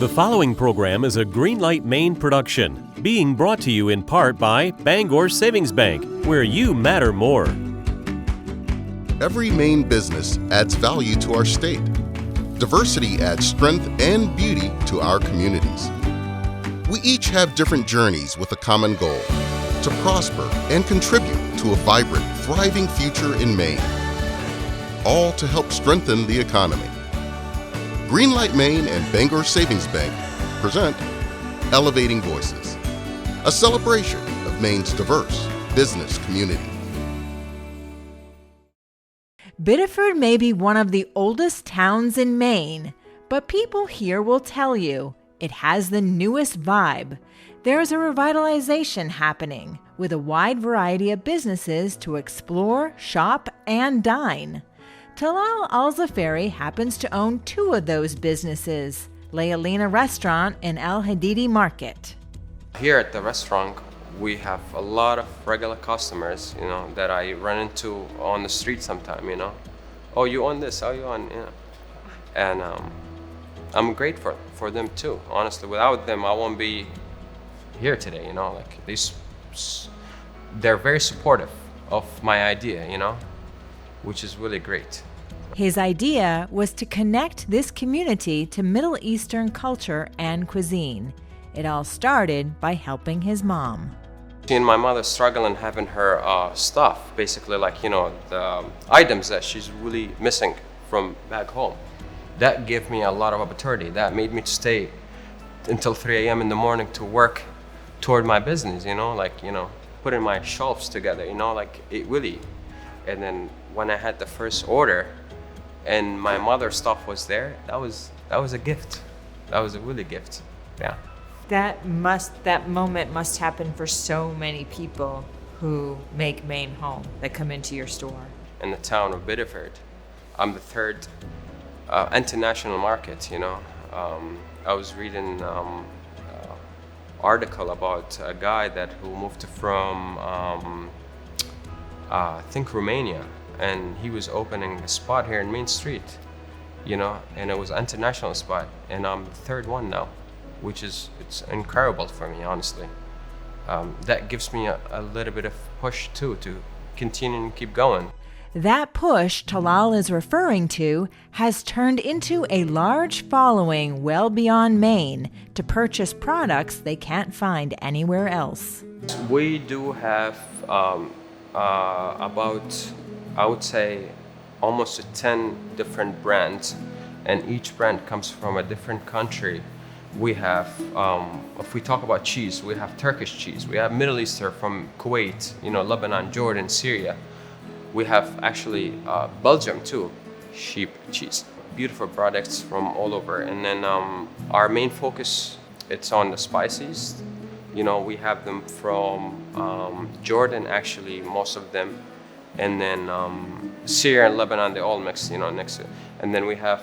The following program is a Greenlight Maine production, being brought to you in part by Bangor Savings Bank, where you matter more. Every Maine business adds value to our state. Diversity adds strength and beauty to our communities. We each have different journeys with a common goal: to prosper and contribute to a vibrant, thriving future in Maine, all to help strengthen the economy. Greenlight Maine and Bangor Savings Bank present Elevating Voices, a celebration of Maine's diverse business community. Biddeford may be one of the oldest towns in Maine, but people here will tell you it has the newest vibe. There's a revitalization happening with a wide variety of businesses to explore, shop, and dine. Talal Al-Zafari happens to own two of those businesses, Lealina Restaurant and Hadidi Market. Here at the restaurant, we have a lot of regular customers, that I run into on the street sometime, Oh, you on this? Oh, you on, And I'm grateful for them too. Honestly, without them, I won't be here today, They're very supportive of my idea, which is really great. His idea was to connect this community to Middle Eastern culture and cuisine. It all started by helping his mom. Seeing my mother struggling having her stuff, basically the items that she's really missing from back home. That gave me a lot of opportunity. That made me stay until 3 a.m. in the morning to work toward my business, putting my shelves together, it really. And then when I had the first order and my mother's stuff was there, that was a gift. That was a really gift. Yeah. That moment must happen for so many people who make Maine home, that come into your store. In the town of Biddeford, I'm the third international market, I was reading article about a guy who moved from I think Romania, and he was opening a spot here in Main Street, and it was an international spot, and I'm the third one now, which it's incredible for me, honestly. That gives me a little bit of push too to continue and keep going. That push Talal is referring to has turned into a large following well beyond Maine to purchase products they can't find anywhere else. We do have about, I would say, almost 10 different brands, and each brand comes from a different country. We have, if we talk about cheese, we have Turkish cheese, we have Middle Eastern from Kuwait, Lebanon, Jordan, Syria. We have actually Belgium too, sheep cheese. Beautiful products from all over. And then our main focus, it's on the spices. We have them from Jordan, actually, most of them. And then Syria and Lebanon, they all mix, next to. And then we have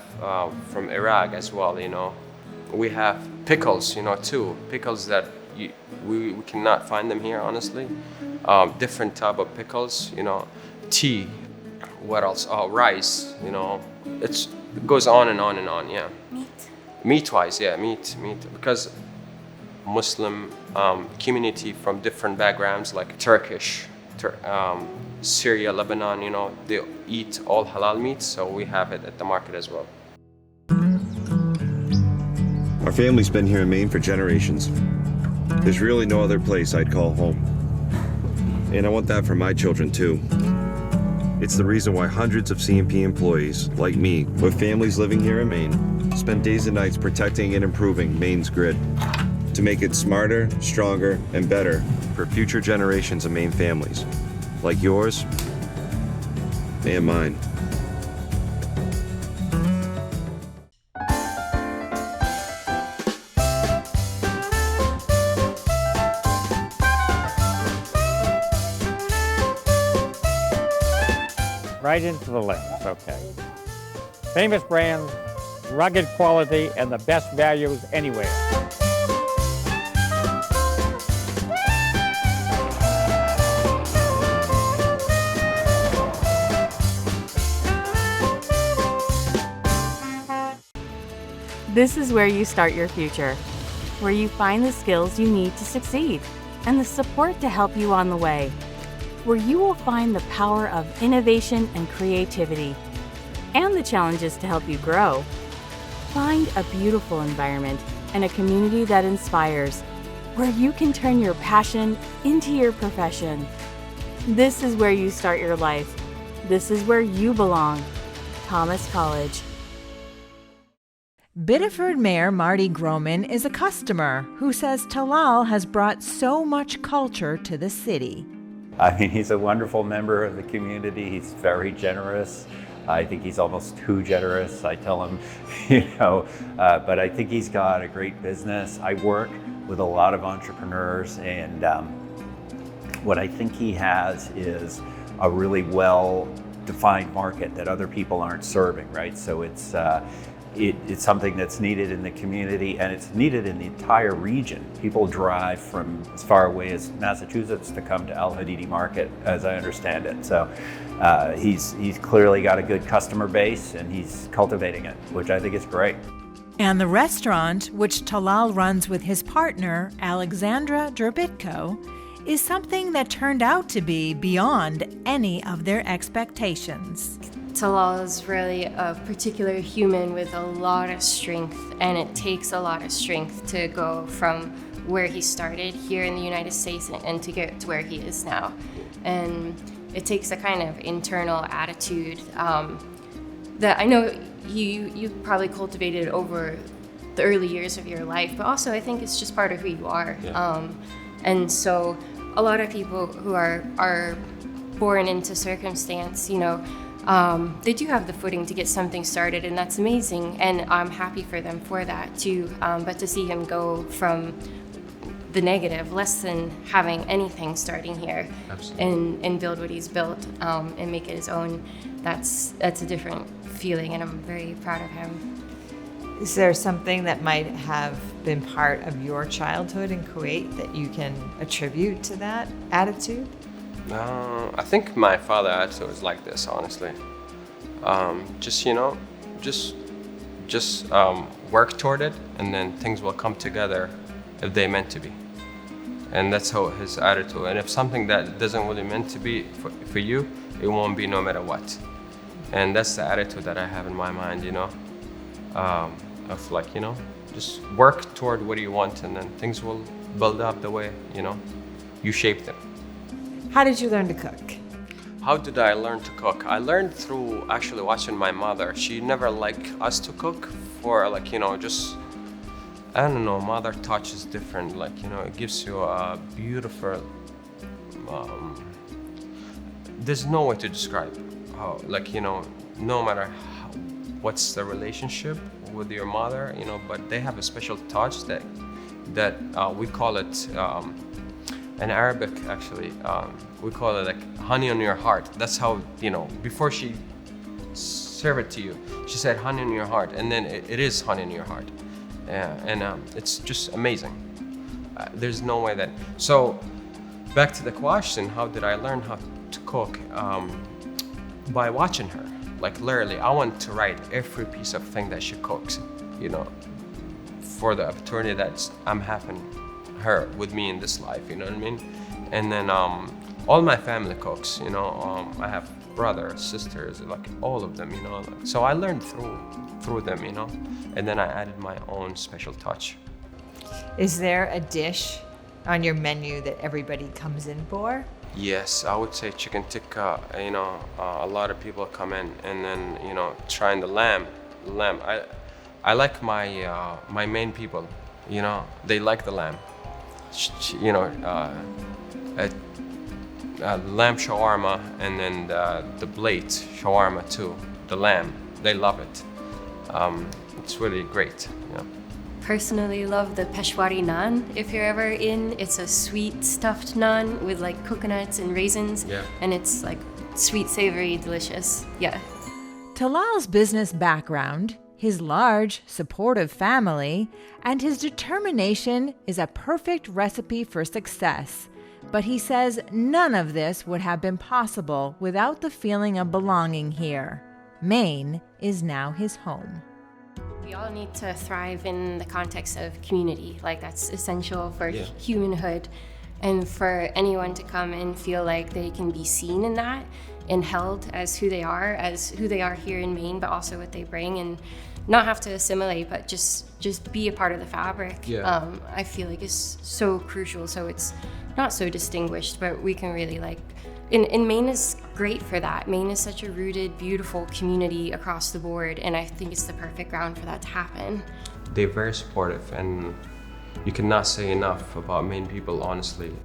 from Iraq as well, We have pickles, too. Pickles that we cannot find them here, honestly. Different type of pickles, Tea. What else? Oh, rice, It goes on and on and on, yeah. Meat-wise, yeah, meat. Because Muslim community from different backgrounds, like Turkish, Syria, Lebanon, they eat all halal meat, so we have it at the market as well. Our family's been here in Maine for generations. There's really no other place I'd call home. And I want that for my children too. It's the reason why hundreds of CMP employees, like me, with families living here in Maine, spend days and nights protecting and improving Maine's grid to make it smarter, stronger, and better for future generations of Maine families, like yours and mine. Right into the lens, okay. Famous brands, rugged quality, and the best values anywhere. This is where you start your future, where you find the skills you need to succeed and the support to help you on the way, where you will find the power of innovation and creativity and the challenges to help you grow. Find a beautiful environment and a community that inspires, where you can turn your passion into your profession. This is where you start your life. This is where you belong. Thomas College. Biddeford Mayor Marty Groman is a customer who says Talal has brought so much culture to the city. I mean, he's a wonderful member of the community. He's very generous. I think he's almost too generous. I tell him, but I think he's got a great business. I work with a lot of entrepreneurs, and what I think he has is a really well-defined market that other people aren't serving, right? So it's something that's needed in the community, and it's needed in the entire region. People drive from as far away as Massachusetts to come to Hadidi Market, as I understand it. So he's clearly got a good customer base, and he's cultivating it, which I think is great. And the restaurant, which Talal runs with his partner, Alexandra Drobitko, is something that turned out to be beyond any of their expectations. Talal is really a particular human with a lot of strength, and it takes a lot of strength to go from where he started here in the United States and to get to where he is now. And it takes a kind of internal attitude that I know you probably cultivated over the early years of your life, but also I think it's just part of who you are. Yeah. And so a lot of people who are born into circumstance, they do have the footing to get something started, and that's amazing, and I'm happy for them for that too. But to see him go from the negative, less than having anything starting here, and build what he's built and make it his own, that's a different feeling, and I'm very proud of him. Is there something that might have been part of your childhood in Kuwait that you can attribute to that attitude? I think my father's attitude was like this, honestly. Just work toward it, and then things will come together if they meant to be. And that's how his attitude. And if something that doesn't really meant to be for you, it won't be no matter what. And that's the attitude that I have in my mind, of just work toward what you want, and then things will build up the way, you shaped them. How did you learn to cook? How did I learn to cook? I learned through actually watching my mother. She never liked us to cook for just, I don't know, mother touch is different. It gives you a beautiful, there's no way to describe how, no matter what's the relationship with your mother, but they have a special touch that we call it, in Arabic, actually, we call it like honey on your heart. That's how, before she served it to you, she said honey on your heart, and then it is honey on your heart. And it's just amazing. There's no way that. So, back to the question, how did I learn how to cook? By watching her. Literally, I want to write every piece of thing that she cooks, for the opportunity that I'm having her with me in this life, you know what I mean? And then all my family cooks, I have brothers, sisters, all of them, so I learned through them, and then I added my own special touch. Is there a dish on your menu that everybody comes in for? Yes, I would say chicken tikka. A lot of people come in, and then trying the lamb. I like my main people. They like the lamb. Lamb shawarma, and then the blade shawarma too. The lamb, they love it. It's really great. Personally love the Peshwari naan. If you're ever in, it's a sweet stuffed naan with coconuts and raisins, and it's sweet, savory, delicious. Yeah. Talal's business background, his large, supportive family, and his determination is a perfect recipe for success. But he says none of this would have been possible without the feeling of belonging here. Maine is now his home. We all need to thrive in the context of community. Like, that's essential for humanhood. And for anyone to come and feel like they can be seen in that and held as who they are here in Maine, but also what they bring, and not have to assimilate, but just be a part of the fabric. I feel like is so crucial. So it's not so distinguished, but we can really and Maine is great for that. Maine is such a rooted, beautiful community across the board, and I think it's the perfect ground for that to happen. They're very supportive, and you cannot say enough about Maine people, honestly.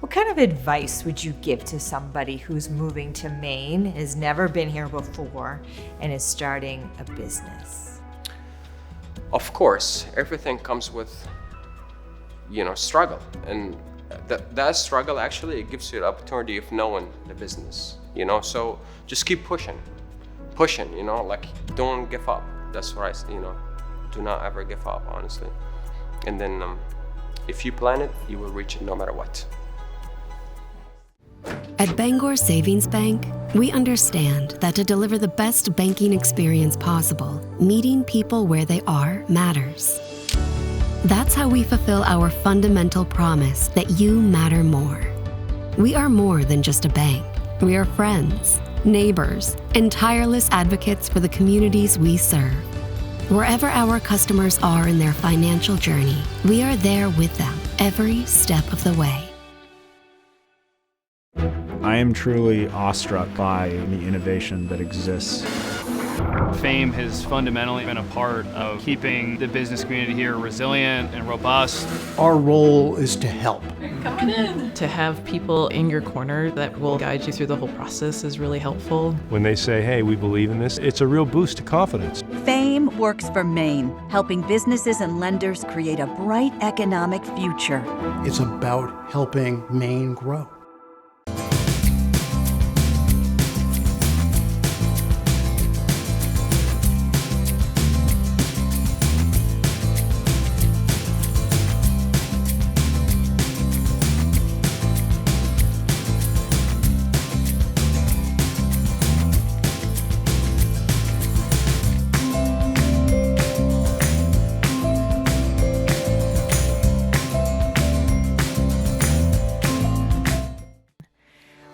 What kind of advice would you give to somebody who's moving to Maine, has never been here before, and is starting a business? Of course, everything comes with, struggle. And that struggle actually, it gives you the opportunity of knowing the business, So just keep pushing, don't give up. That's what do not ever give up, honestly. And then if you plan it, you will reach it no matter what. At Bangor Savings Bank, we understand that to deliver the best banking experience possible, meeting people where they are matters. That's how we fulfill our fundamental promise that you matter more. We are more than just a bank. We are friends, neighbors, and tireless advocates for the communities we serve. Wherever our customers are in their financial journey, we are there with them every step of the way. I am truly awestruck by the innovation that exists. Fame has fundamentally been a part of keeping the business community here resilient and robust. Our role is to help. Coming in. To have people in your corner that will guide you through the whole process is really helpful. When they say, hey, we believe in this, it's a real boost to confidence. Fame works for Maine, helping businesses and lenders create a bright economic future. It's about helping Maine grow.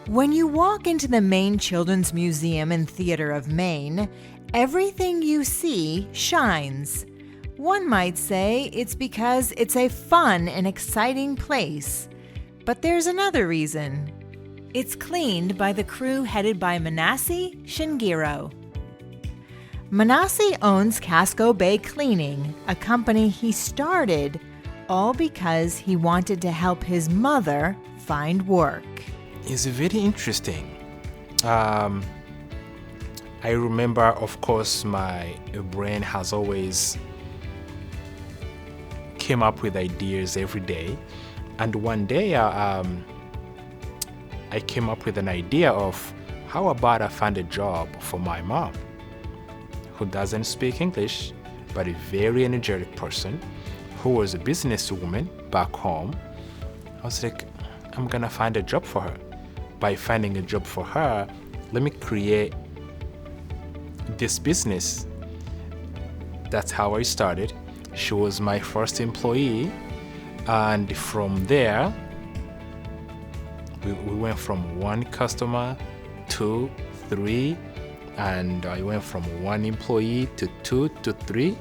When you walk into the Maine Children's Museum and Theater of Maine, everything you see shines. One might say it's because it's a fun and exciting place. But there's another reason. It's cleaned by the crew headed by Manasi Shero. Manasi owns Casco Bay Cleaning, a company he started all because he wanted to help his mother find work. It's very interesting. I remember, of course, my brain has always came up with ideas every day. And one day I came up with an idea of how about I find a job for my mom, who doesn't speak English, but a very energetic person, who was a businesswoman back home. I was like, I'm gonna find a job for her. By finding a job for her, let me create this business. That's how I started. She was my first employee, and from there we went from one customer to 3, and I went from 1 employee to 2 to 3,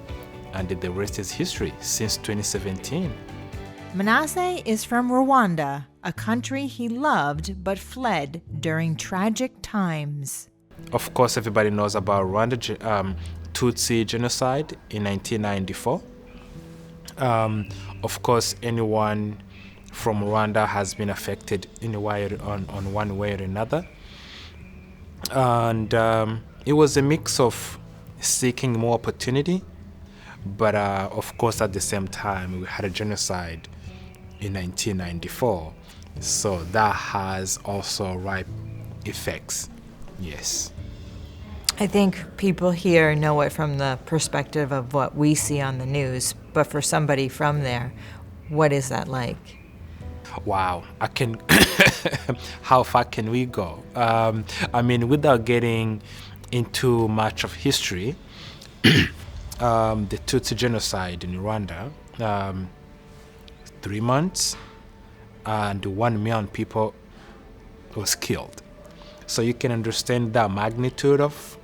and the rest is history since 2017. Manase is from Rwanda, a country he loved but fled during tragic times. Of course, everybody knows about Rwanda Tutsi genocide in 1994. Of course, anyone from Rwanda has been affected in on one way or another. And it was a mix of seeking more opportunity, but of course, at the same time, we had a genocide in 1994. So that has also ripe effects, yes. I think people here know it from the perspective of what we see on the news, but for somebody from there, what is that like? Wow, how far can we go? Without getting into much of history, the Tutsi genocide in Rwanda, 3 months, and 1 million people was killed. So you can understand the magnitude of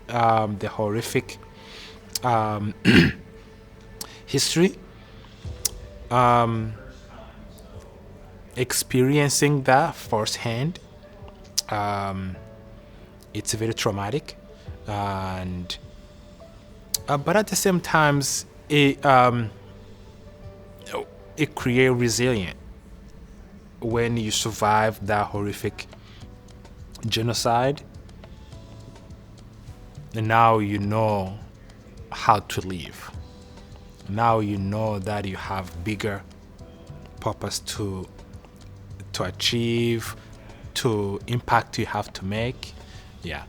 the horrific history. Experiencing that firsthand, it's very traumatic, and but at the same time, it creates resilience when you survive that horrific genocide. And now you know how to live. Now you know that you have bigger purpose to achieve, to impact you have to make. Yeah.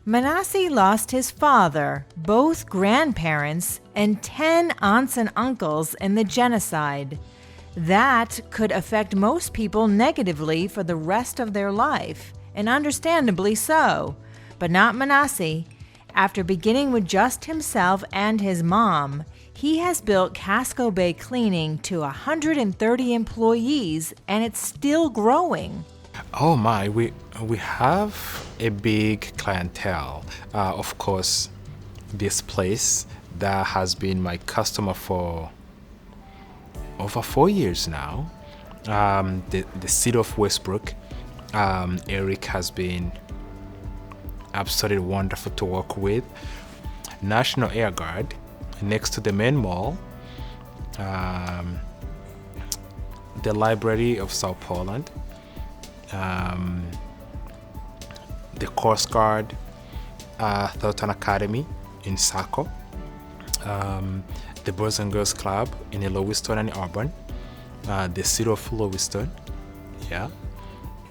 Manasi lost his father, both grandparents, and 10 aunts and uncles in the genocide. That could affect most people negatively for the rest of their life, and understandably so, but not Manasi. After beginning with just himself and his mom, he has built Casco Bay Cleaning to 130 employees, and it's still growing. Oh my, we have a big clientele. Of course, this place that has been my customer for over 4 years now. The city of Westbrook, Eric has been absolutely wonderful to work with. National Air Guard, next to the main mall, the Library of South Poland, the Coast Guard, Thornton Academy in Saco, the Boys and Girls Club in Lewiston and Auburn, the city of Lewiston. Yeah.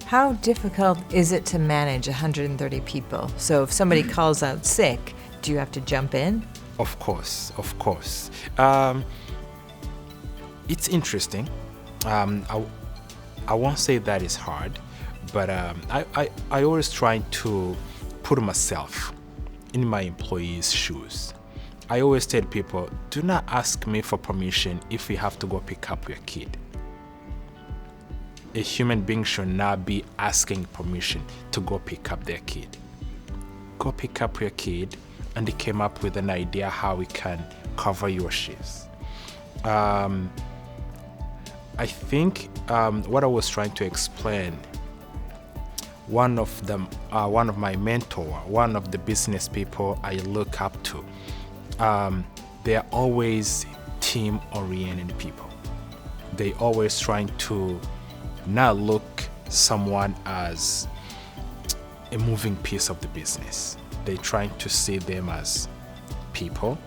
How difficult is it to manage 130 people? So if somebody calls out sick, do you have to jump in? Of course. It's interesting. I won't say that is hard, but I always try to put myself in my employees' shoes. I always tell people, do not ask me for permission if you have to go pick up your kid. A human being should not be asking permission to go pick up their kid. Go pick up your kid, and they came up with an idea how we can cover your shifts. I think what I was trying to explain, one of my mentor, one of the business people I look up to, they are always team-oriented people. They always trying to not look someone as a moving piece of the business. They're trying to see them as people.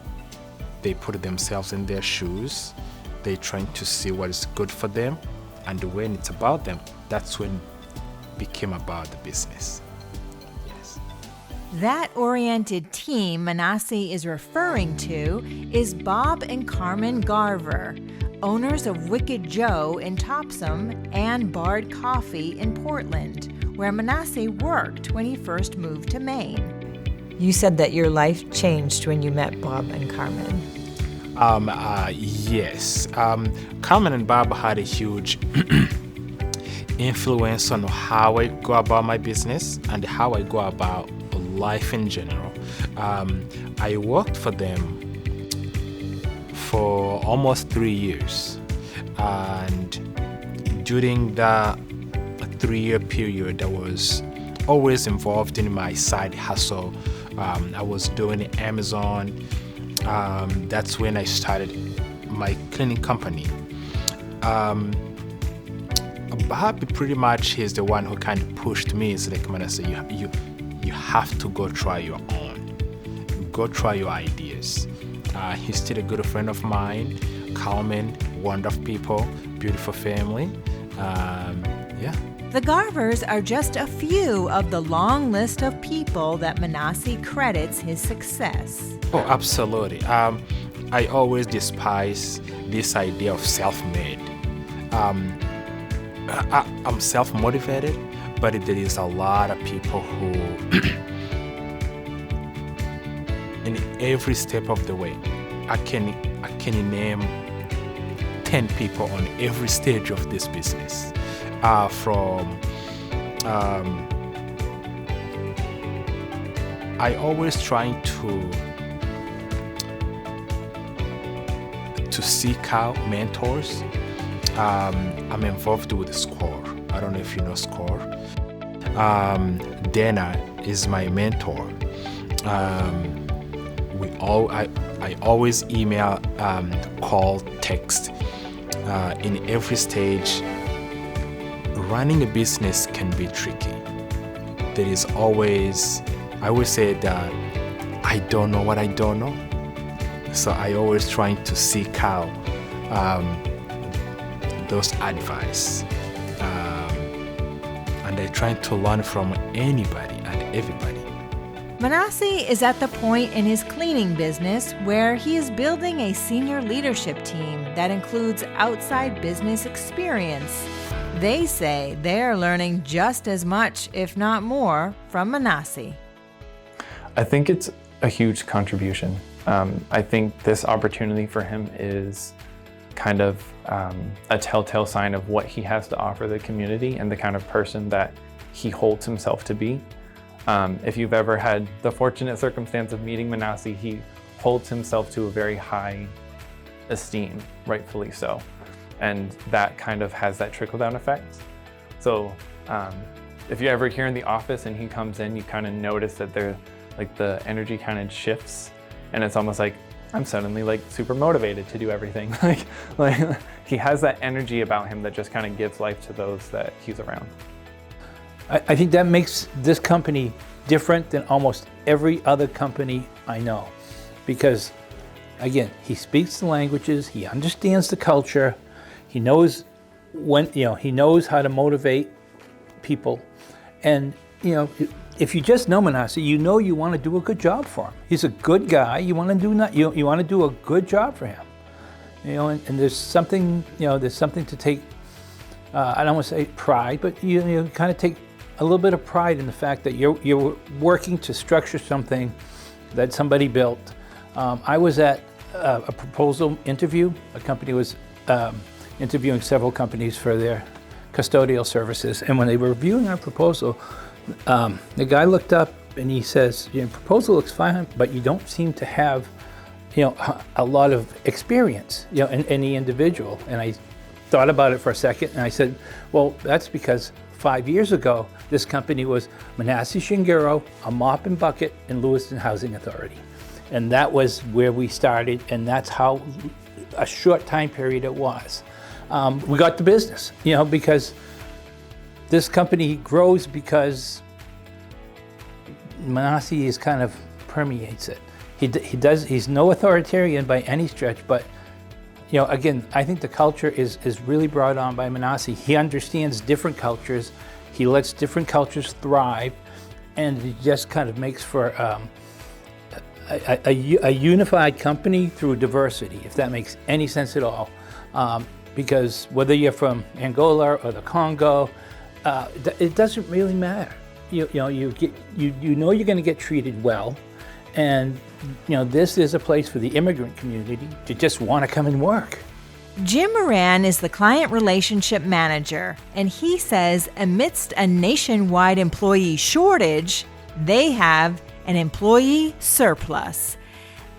They put themselves in their shoes. They're trying to see what is good for them. And when it's about them, that's when it became about the business. Yes. That oriented team Manasi is referring to is Bob and Carmen Garver, owners of Wicked Joe in Topsom and Bard Coffee in Portland, where Manasi worked when he first moved to Maine. You said that your life changed when you met Bob and Carmen. Yes. Carmen and Bob had a huge influence on how I go about my business and how I go about life in general. I worked for them for almost 3 years, and during the 3-year period I was always involved in my side hustle. I was doing Amazon. That's when I started my cleaning company. Bob pretty much is the one who kind of pushed me. It's like, Manasi, you have to go try your own. Go try your ideas. He's still a good friend of mine. Carmen, wonderful people, beautiful family. Yeah. The Garvers are just a few of the long list of people that Manasi credits his success. Oh, absolutely. I always despise this idea of self-made. I'm self-motivated, but there is a lot of people who in every step of the way. I can name 10 people on every stage of this business. I always trying to seek out mentors. I'm involved with SCORE. I don't know if you know SCORE. Dana is my mentor. I always email, call, text. In every stage, running a business can be tricky. There is always, I always say that I don't know what I don't know. So I always trying to seek out those advice. And I trying to learn from anybody and everybody. Manasi is at the point in his cleaning business where he is building a senior leadership team that includes outside business experience. They say they're learning just as much, if not more, from Manasi. I think it's a huge contribution. I think this opportunity for him is kind of a telltale sign of what he has to offer the community and the kind of person that he holds himself to be. If you've ever had the fortunate circumstance of meeting Manasi, he holds himself to a very high esteem, rightfully so. And that kind of has that trickle-down effect. So if you're ever here in the office and he comes in, you kind of notice that the energy kind of shifts, and it's almost like I'm suddenly like super motivated to do everything. like he has that energy about him that just kind of gives life to those that he's around. I think that makes this company different than almost every other company I know, because again, he speaks the languages, he understands the culture, he knows he knows how to motivate people, and if you just know Manasi, you want to do a good job for him. He's a good guy. You want to do a good job for him. And there's something to take. I don't want to say pride, but you kind of take a little bit of pride in the fact that you're working to structure something that somebody built. I was at a proposal interview. A company was interviewing several companies for their custodial services, and when they were reviewing our proposal, the guy looked up and he says, "Your proposal looks fine, but you don't seem to have, a lot of experience, in the individual." And I thought about it for a second, and I said, "Well, that's because 5 years ago, this company was Manasi Shero, a mop and bucket, and Lewiston Housing Authority, and that was where we started, and that's how a short time period it was. We got the business, because." This company grows because Manasi is kind of permeates it. He's no authoritarian by any stretch, but again, I think the culture is really brought on by Manasi. He understands different cultures, he lets different cultures thrive, and he just kind of makes for a unified company through diversity, if that makes any sense at all. Because whether you're from Angola or the Congo, it doesn't really matter. You know you're going to get treated well, and this is a place for the immigrant community to just want to come and work. Jim Moran is the client relationship manager, and he says amidst a nationwide employee shortage, they have an employee surplus.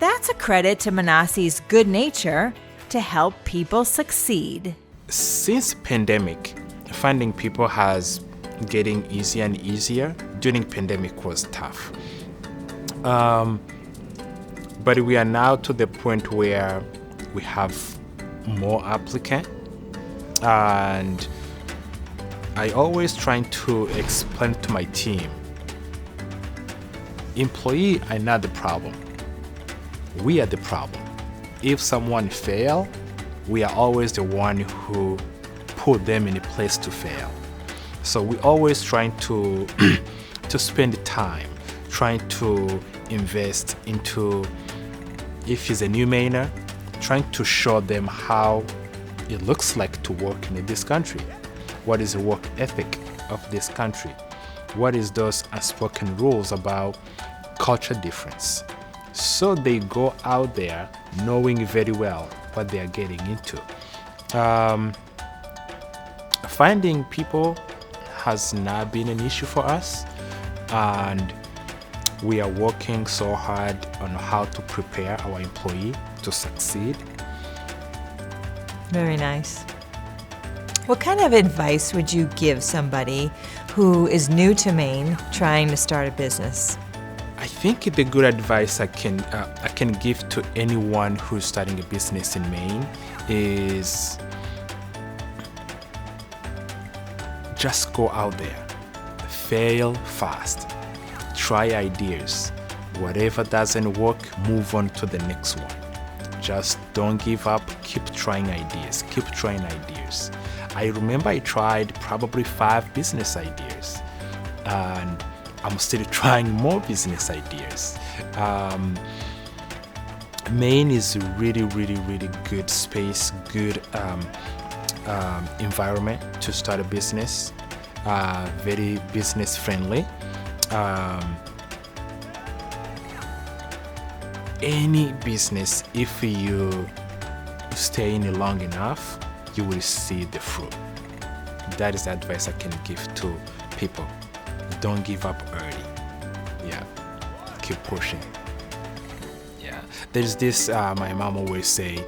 That's a credit to Manasi's good nature to help people succeed. Since pandemic, finding people has getting easier and easier. During pandemic was tough. But we are now to the point where we have more applicant, and I always trying to explain to my team, employee are not the problem. We are the problem. If someone fail, we are always the one who put them in a place to fail. So we always trying to to spend time trying to invest into, if he's a new Mainer, trying to show them how it looks like to work in this country. What is the work ethic of this country? What is those unspoken rules about culture difference? So they go out there knowing very well what they are getting into. Finding people has not been an issue for us, and we are working so hard on how to prepare our employee to succeed. Very nice. What kind of advice would you give somebody who is new to Maine trying to start a business? I think the good advice I can give to anyone who's starting a business in Maine is just go out there, fail fast, try ideas. Whatever doesn't work, move on to the next one. Just don't give up, keep trying ideas, keep trying ideas. I remember I tried probably 5 business ideas, and I'm still trying more business ideas. Maine is a really, really, really good space, good environment to start a business, very business friendly. Any business, if you stay in it long enough, you will see the fruit. That is the advice I can give to people. Don't give up early. Yeah, keep pushing. Yeah, there's this, my mom always say,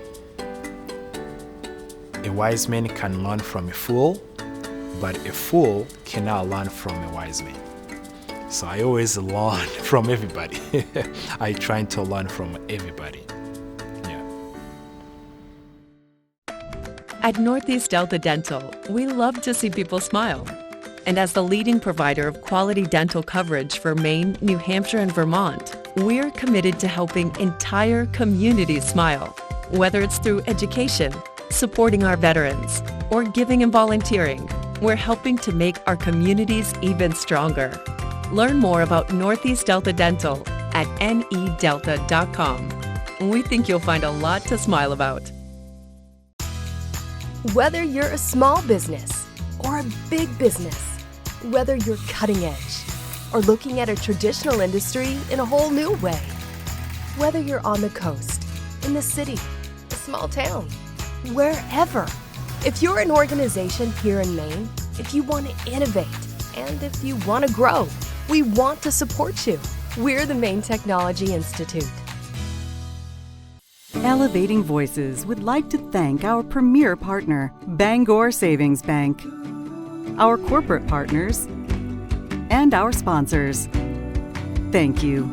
a wise man can learn from a fool, but a fool cannot learn from a wise man. So I always learn from everybody. I try to learn from everybody. Yeah. At Northeast Delta Dental, we love to see people smile. And as the leading provider of quality dental coverage for Maine, New Hampshire, and Vermont, we're committed to helping entire communities smile. Whether it's through education, supporting our veterans, or giving and volunteering, we're helping to make our communities even stronger. Learn more about Northeast Delta Dental at nedelta.com. We think you'll find a lot to smile about. Whether you're a small business or a big business, whether you're cutting edge or looking at a traditional industry in a whole new way, whether you're on the coast, in the city, a small town, wherever. If you're an organization here in Maine, if you want to innovate, and if you want to grow, we want to support you. We're the Maine Technology Institute. Elevating Voices would like to thank our premier partner, Bangor Savings Bank, our corporate partners, and our sponsors. Thank you.